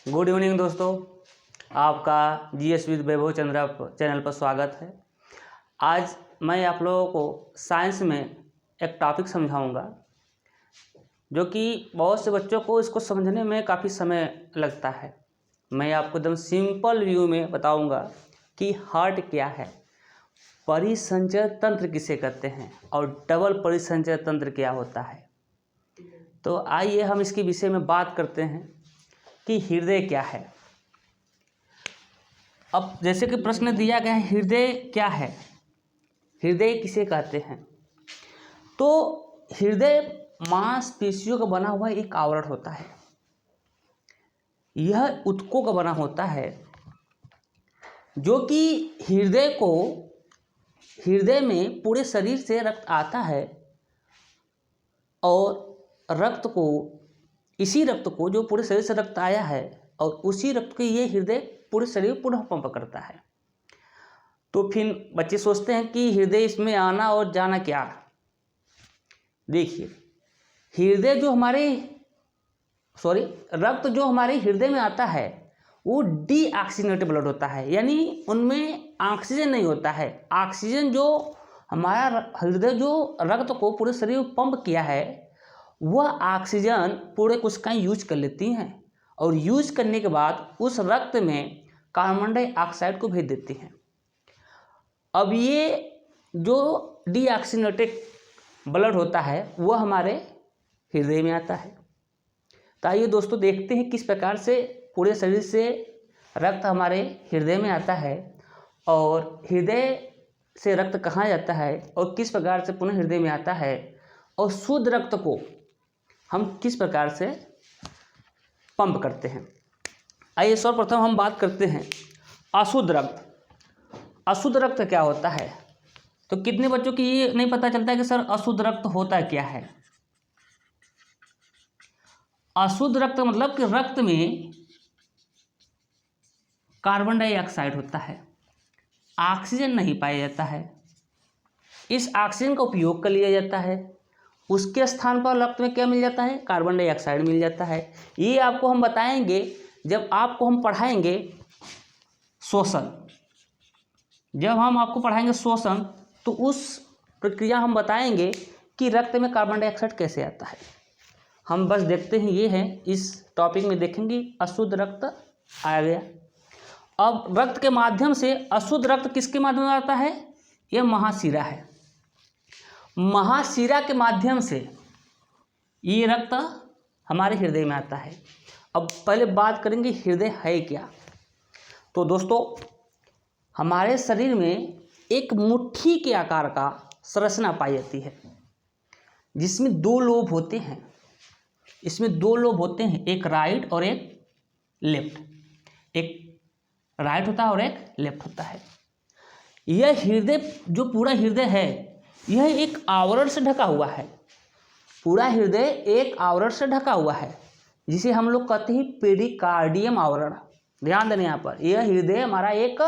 Good evening दोस्तों, आपका GS with Vaibhav Chandra channel पर स्वागत है। आज मैं आप लोगों को साइंस में एक टॉपिक समझाऊंगा जो कि बहुत से बच्चों को इसको समझने में काफ़ी समय लगता है। मैं आपको एकदम सिंपल व्यू में बताऊंगा कि हार्ट क्या है, परिसंचय तंत्र किसे कहते हैं और डबल परिसंचय तंत्र क्या होता है। तो आइए हम इसके विषय में बात करते हैं कि हृदय क्या है। अब जैसे कि प्रश्न दिया गया है, हृदय क्या है, हृदय किसे कहते हैं। तो हृदय मांसपेशियों का बना हुआ एक आवरण होता है। यह ऊतकों का बना होता है जो कि हृदय में पूरे शरीर से रक्त आता है और इसी रक्त को जो पूरे शरीर से रक्त आया है और उसी रक्त को ये हृदय पूरे शरीर पुनः पंप करता है। तो फिर बच्चे सोचते हैं कि हृदय इसमें आना और जाना क्या। देखिए, रक्त जो हमारे हृदय में आता है वो डीऑक्सीजनेटेड ब्लड होता है, यानी उनमें ऑक्सीजन नहीं होता है। ऑक्सीजन जो हमारा हृदय जो रक्त को पूरे शरीर में पंप किया है वह ऑक्सीजन पूरे कोशिकाएं यूज कर लेती हैं और यूज करने के बाद उस रक्त में कार्बन डाइऑक्साइड को भेज देती हैं। अब ये जो डीऑक्सीजनेटेड ब्लड होता है वह हमारे हृदय में आता है। तो आइए दोस्तों देखते हैं किस प्रकार से पूरे शरीर से रक्त हमारे हृदय में आता है और हृदय से रक्त कहाँ जाता है और किस प्रकार से पुनः हृदय में आता है और शुद्ध रक्त को हम किस प्रकार से पंप करते हैं। आइए सर्वप्रथम हम बात करते हैं अशुद्ध रक्त। अशुद्ध रक्त क्या होता है। तो कितने बच्चों की ये नहीं पता चलता है कि सर अशुद्ध रक्त होता क्या है। अशुद्ध रक्त मतलब कि रक्त में कार्बन डाइऑक्साइड होता है, ऑक्सीजन नहीं पाया जाता है। इस ऑक्सीजन का उपयोग कर लिया जाता है, उसके स्थान पर रक्त में क्या मिल जाता है, कार्बन डाइऑक्साइड मिल जाता है। ये आपको हम बताएंगे जब आपको हम पढ़ाएंगे श्वसन। जब हम आपको पढ़ाएंगे श्वसन तो उस प्रक्रिया हम बताएंगे कि रक्त में कार्बन डाइऑक्साइड कैसे आता है। हम बस देखते हैं, ये है इस टॉपिक में देखेंगे अशुद्ध रक्त आ गया। अब रक्त के माध्यम से अशुद्ध रक्त किसके माध्यम से आता है, यह महाशिरा है। महाशिरा के माध्यम से ये रक्त हमारे हृदय में आता है। अब पहले बात करेंगे हृदय है क्या। तो दोस्तों हमारे शरीर में एक मुट्ठी के आकार का संरचना पाई जाती है जिसमें दो लोब होते हैं। इसमें दो लोब होते हैं, एक राइट और एक लेफ्ट। एक राइट होता है और एक लेफ्ट होता है। यह हृदय जो पूरा हृदय है यह एक आवरण से ढका हुआ है। पूरा हृदय एक आवरण से ढका हुआ है जिसे हम लोग कहते हैं पेरिकार्डियम आवरण। ध्यान देना यहाँ पर, यह हृदय हमारा एक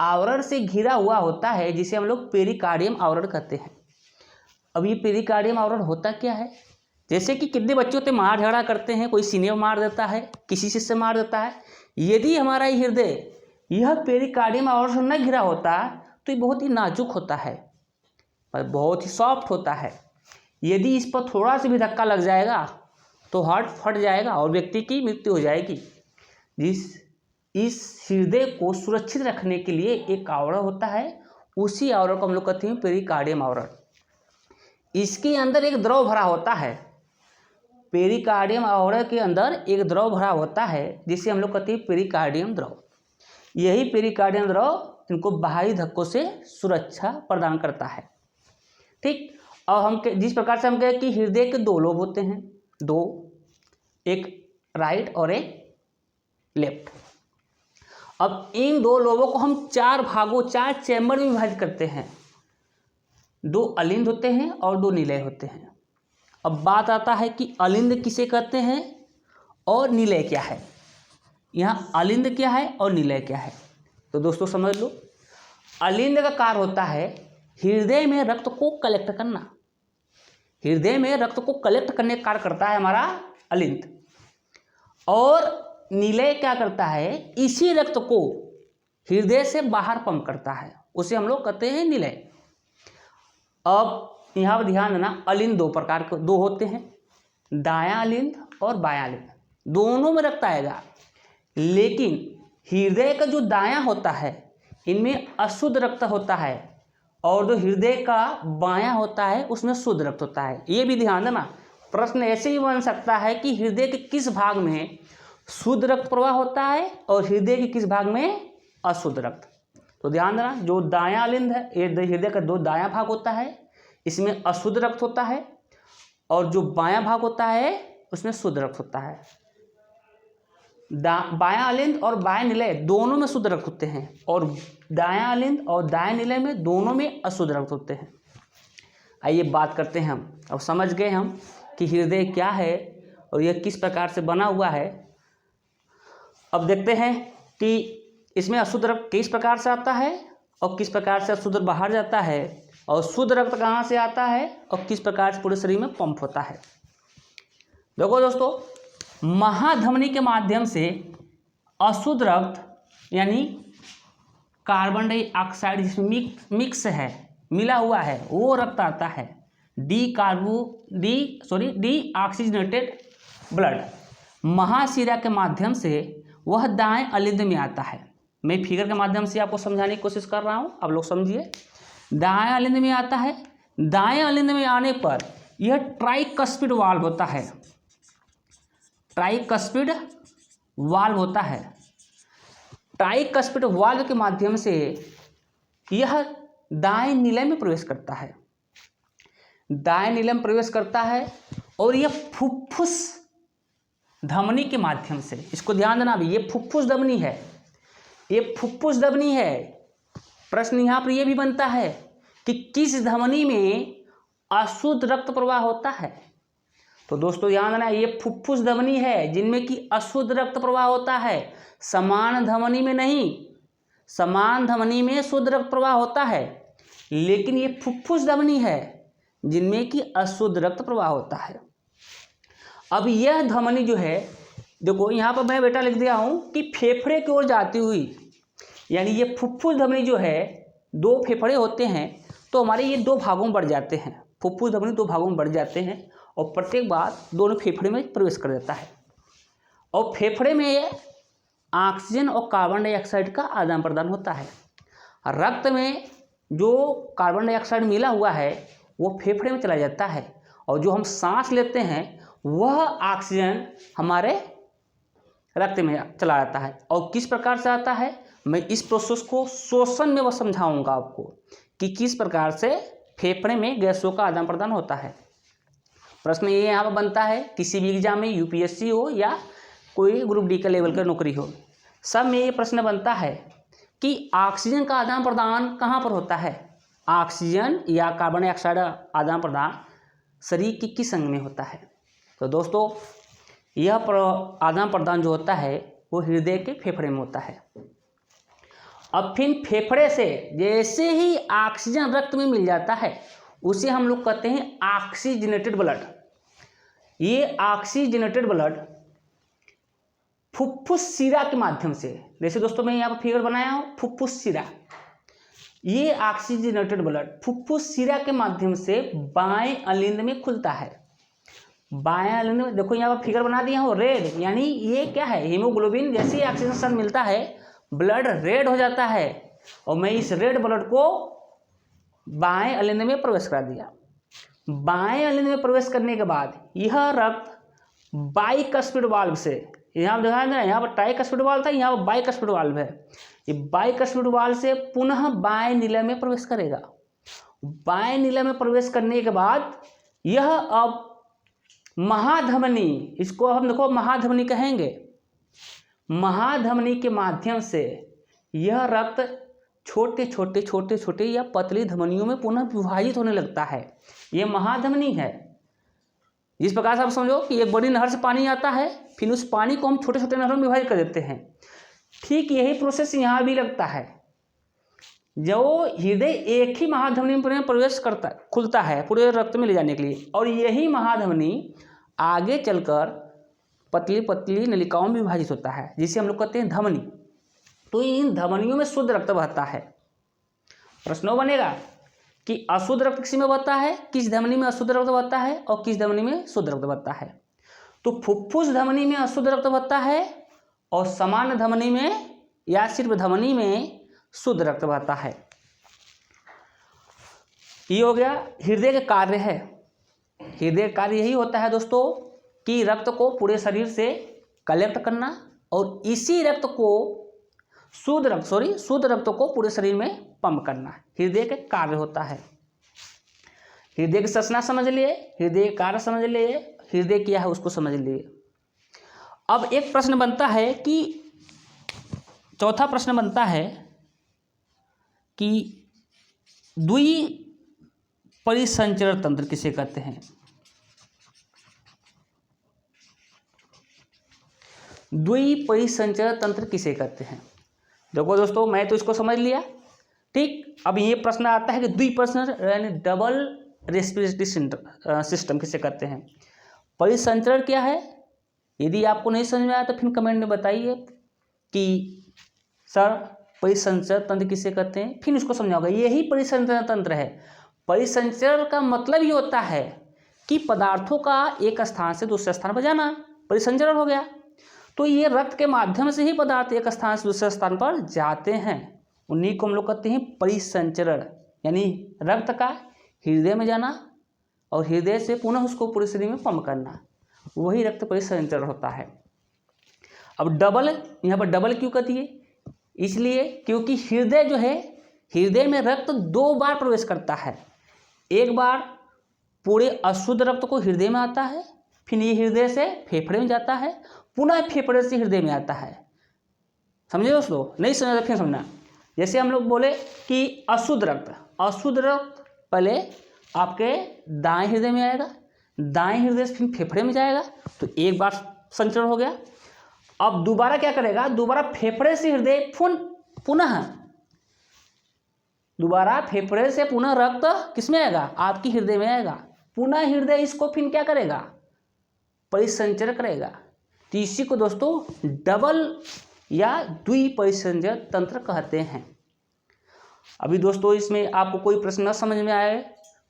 आवरण से घिरा हुआ होता है जिसे हम लोग पेरिकार्डियम आवरण कहते हैं। अब ये पेरिकार्डियम आवरण होता क्या है, जैसे कि कितने बच्चों से मार झगड़ा करते हैं, कोई सीने में मार देता है, किसी चीज से मार देता है। यदि हमारा हृदय यह पेरिकार्डियम आवरण से न घिरा होता तो ये बहुत ही नाजुक होता है, बहुत ही सॉफ्ट होता है। यदि इस पर थोड़ा सा भी धक्का लग जाएगा तो हार्ट फट जाएगा और व्यक्ति की मृत्यु हो जाएगी। इस हृदय को सुरक्षित रखने के लिए एक आवरण होता है, उसी आवरण को हम लोग कहते हैं पेरिकार्डियम आवरण। इसके अंदर एक द्रव भरा होता है। पेरिकार्डियम आवरण के अंदर एक द्रव भरा होता है जिसे हम लोग कहते हैं पेरिकार्डियम द्रव। यही पेरिकार्डियम द्रव इनको बाहरी धक्कों से सुरक्षा प्रदान करता है। ठीक। और हम जिस प्रकार से हम कहें कि हृदय के दो लोब होते हैं, दो, एक राइट और एक लेफ्ट। अब इन दो लोबों को हम चार चैम्बर में विभाजित करते हैं। दो अलिंद होते हैं और दो निलय होते हैं। अब बात आता है कि अलिंद किसे कहते हैं और निलय क्या है। यहाँ अलिंद क्या है और निलय क्या है, तो दोस्तों समझ लो। अलिंद का कार्य होता है हृदय में रक्त को कलेक्ट करना। हृदय में रक्त को कलेक्ट करने का कार्य करता है हमारा अलिंद। और निलय क्या करता है, इसी रक्त को हृदय से बाहर पंप करता है, उसे हम लोग कहते हैं निलय। अब यहाँ पर ध्यान देना, अलिंद दो प्रकार के दो होते हैं, दायां अलिंद और बायां अलिंद, दोनों में रक्त आएगा, लेकिन हृदय का जो दायां होता है इनमें अशुद्ध रक्त होता है, और जो हृदय का बायां होता है उसमें शुद्ध रक्त होता है। ये भी ध्यान देना, प्रश्न ऐसे ही बन सकता है कि हृदय के किस भाग में शुद्ध रक्त प्रवाह होता है और हृदय के किस भाग में अशुद्ध रक्त। तो ध्यान देना, जो दायां अलिंद है, ये हृदय का दो दायां भाग होता है, इसमें अशुद्ध रक्त होता है, और जो बायां भाग होता है उसमें शुद्ध रक्त होता है। बायां अलिंद और बायां निलय दोनों में शुद्ध रक्त होते हैं, और दायां अलिंद और दायां निलय में दोनों में अशुद्ध रक्त होते हैं। आइए बात करते हैं हम, अब समझ गए हम कि हृदय क्या है और यह किस प्रकार से बना हुआ है। अब देखते हैं कि इसमें अशुद्ध रक्त किस प्रकार से आता है और किस प्रकार से अशुद्ध बाहर जाता है, और शुद्ध रक्त कहाँ से आता है और किस प्रकार से पूरे शरीर में पंप होता है। देखो दोस्तों, महाधमनी के माध्यम से अशुद्ध रक्त यानी कार्बन डाइऑक्साइड जिसमें मिक्स है, मिला हुआ है, वो रक्त आता है, डीऑक्सीजनेटेड ब्लड महाशिरा के माध्यम से वह दाएं अलिंद में आता है। मैं फिगर के माध्यम से आपको समझाने की कोशिश कर रहा हूँ, आप लोग समझिए। दाएं अलिंद में आता है, दाएं अलिंद में आने पर यह ट्राइकस्पिड वाल्व होता है, ट्राइकस्पिड वाल्व होता है। ट्राइकस्पिड वाल्व के माध्यम से यह दाएं निलय में प्रवेश करता है, दाएं निलय में प्रवेश करता है, और यह फुफ्फुस धमनी के माध्यम से, इसको ध्यान देना भी, ये फुफ्फुस धमनी है, ये फुफ्फुस धमनी है। प्रश्न यहाँ पर यह भी बनता है कि किस धमनी में अशुद्ध रक्त प्रवाह होता है। तो दोस्तों ध्यान देना, ये फुफ्फुस धमनी है जिनमें कि अशुद्ध रक्त प्रवाह होता है, समान धमनी में नहीं। समान धमनी में शुद्ध रक्त प्रवाह होता है, लेकिन ये फुफ्फुस धमनी है जिनमें कि अशुद्ध रक्त प्रवाह होता है। अब यह धमनी जो है, देखो यहाँ पर मैं बेटा लिख दिया हूँ कि फेफड़े की ओर जाती हुई, यानी ये फुफ्फुस धमनी जो है, दो फेफड़े होते हैं, तो हमारे ये दो भागों में बढ़ जाते हैं, फुफ्फुस धमनी दो भागों में बढ़ जाते हैं, और प्रत्येक बार दोनों फेफड़े में प्रवेश कर देता है, और फेफड़े में ये ऑक्सीजन और कार्बन डाइऑक्साइड का आदान प्रदान होता है। रक्त में जो कार्बन डाइऑक्साइड मिला हुआ है वो फेफड़े में चला जाता है, और जो हम सांस लेते हैं वह ऑक्सीजन हमारे रक्त में चला जाता है। और किस प्रकार से आता है, मैं इस प्रोसेस को श्वसन में वो समझाऊंगा आपको कि किस प्रकार से फेफड़े में गैसों का आदान प्रदान होता है। प्रश्न ये यहाँ पर बनता है, किसी भी एग्जाम में यूपीएससी हो या कोई ग्रुप डी का लेवल का नौकरी हो, सब में ये प्रश्न बनता है कि ऑक्सीजन का आदान प्रदान कहाँ पर होता है। ऑक्सीजन या कार्बन डाइऑक्साइड आदान प्रदान शरीर के किस अंग में होता है। तो दोस्तों यह आदान प्रदान जो होता है वो हृदय के फेफड़े में होता है। अब फिर फेफड़े से जैसे ही ऑक्सीजन रक्त में मिल जाता है उसे हम लोग कहते हैं ऑक्सीजनेटेड ब्लड। ये ऑक्सीजनेटेड ब्लड फुफ्फुस शिरा के माध्यम से, जैसे दोस्तों मैं यहाँ पर फिगर बनाया हूँ फुफ्फुस शिरा, ये ऑक्सीजनेटेड ब्लड फुफ्फुस शिरा के माध्यम से बाएं अलिंद में खुलता है। बाएं अलिंद में देखो यहाँ पर फिगर बना दिया हूँ रेड, यानी ये क्या है, हीमोग्लोबिन जैसे ही ऑक्सीजन मिलता है ब्लड रेड हो जाता है, और मैं इस रेड ब्लड को बाएं अलिंद में प्रवेश करा दिया। बाएं अलिंद में प्रवेश करने के बाद यह रक्त बाइकस्पिड वाल्व से, यहाँ देखा है ना, यहाँ पर ट्राइकस्पिड वाल्व था, यहाँ पर बाइकस्पिड वाल्व है, ये बाइकस्पिड वाल्व से पुनः बाएं निलय में प्रवेश करेगा। बाएं निलय में प्रवेश करने के बाद यह अब महाधमनी, इसको हम देखो महाधमनी कहेंगे, महाधमनी के माध्यम से यह रक्त छोटे छोटे छोटे छोटे या पतली धमनियों में पुनः विभाजित होने लगता है। यह महाधमनी है। जिस प्रकार से आप समझो कि एक बड़ी नहर से पानी आता है, फिर उस पानी को हम छोटे छोटे नहरों में विभाजित कर देते हैं, ठीक यही प्रोसेस यहाँ भी लगता है। जो हृदय एक ही महाधमनी में प्रवेश करता खुलता है पूरे रक्त में ले जाने के लिए, और यही महाधमनी आगे चलकर पतली पतली नलिकाओं में विभाजित होता है, जिसे हम लोग कहते हैं धमनी। तो इन धमनियों में शुद्ध रक्त बहता है। प्रश्न बनेगा कि अशुद्ध रक्त किस में बहता है, किस धमनी में अशुद्ध रक्त बहता है और किस धमनी में शुद्ध रक्त बहता है। तो फुफ्फुस धमनी में अशुद्ध रक्त बहता है और सामान्य धमनी में या सिर्फ धमनी में शुद्ध रक्त बहता है। ये हो गया हृदय के कार्य है। हृदय का कार्य यही होता है दोस्तों कि रक्त को पूरे शरीर से कलेक्ट करना और इसी रक्त को शुद्ध रक्त को पूरे शरीर में पंप करना, हृदय के कार्य होता है। हृदय की संरचना समझ लिए, हृदय कार्य समझ लिए, हृदय क्या है उसको समझ लिए। अब एक प्रश्न बनता है कि चौथा प्रश्न बनता है कि द्विपरिसंचरण तंत्र किसे कहते हैं। द्विपरिसंचरण तंत्र किसे कहते हैं। देखो दोस्तों, मैं तो इसको समझ लिया, ठीक। अब ये प्रश्न आता है कि द्विपरिसंचरण यानी डबल रेस्पिरेटरी सिस्टम किसे कहते हैं। परिसंचरण क्या है, यदि आपको नहीं समझ में आया तो फिर कमेंट में बताइए कि सर परिसंचरण तंत्र किसे कहते हैं, फिर उसको समझाऊंगा। यही परिसंचरण तंत्र है। परिसंचरण का मतलब ये होता है कि पदार्थों का एक स्थान से दूसरे स्थान पर जाना, परिसंचरण हो गया। तो ये रक्त के माध्यम से ही पदार्थ एक स्थान से दूसरे स्थान पर जाते हैं, उन्हीं को हम लोग कहते हैं परिसंचरण। यानी रक्त का हृदय में जाना और हृदय से पुनः उसको पूरे शरीर में पंप करना, वही रक्त परिसंचरण होता है। अब डबल, यहाँ पर डबल क्यों कहती है, इसलिए क्योंकि हृदय जो है, हृदय में रक्त 2 बार प्रवेश करता है। एक बार पूरे अशुद्ध रक्त को हृदय में आता है, फिर ये हृदय से फेफड़े में जाता है, पुनः फेफड़े से हृदय में आता है। समझे दोस्तों, नहीं समझा तो फिर समझना। जैसे हम लोग बोले कि अशुद्ध रक्त पहले आपके दाएं हृदय में आएगा, दाएं हृदय से फिर फेफड़े में जाएगा, तो एक बार संचरण हो गया। अब दोबारा क्या करेगा, दोबारा फेफड़े से हृदय दोबारा फेफड़े से पुनः रक्त किस में आएगा, आपकी हृदय में आएगा। पुनः हृदय इसको फिर क्या करेगा, परिसंचरण करेगा। तो इसी को दोस्तों डबल या द्विपरिसंचरण तंत्र कहते हैं। अभी दोस्तों इसमें आपको कोई प्रश्न न समझ में आए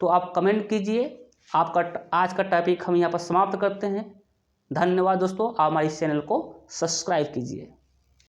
तो आप कमेंट कीजिए। आपका आज का टॉपिक हम यहाँ पर समाप्त करते हैं। धन्यवाद दोस्तों, आप हमारे इस चैनल को सब्सक्राइब कीजिए।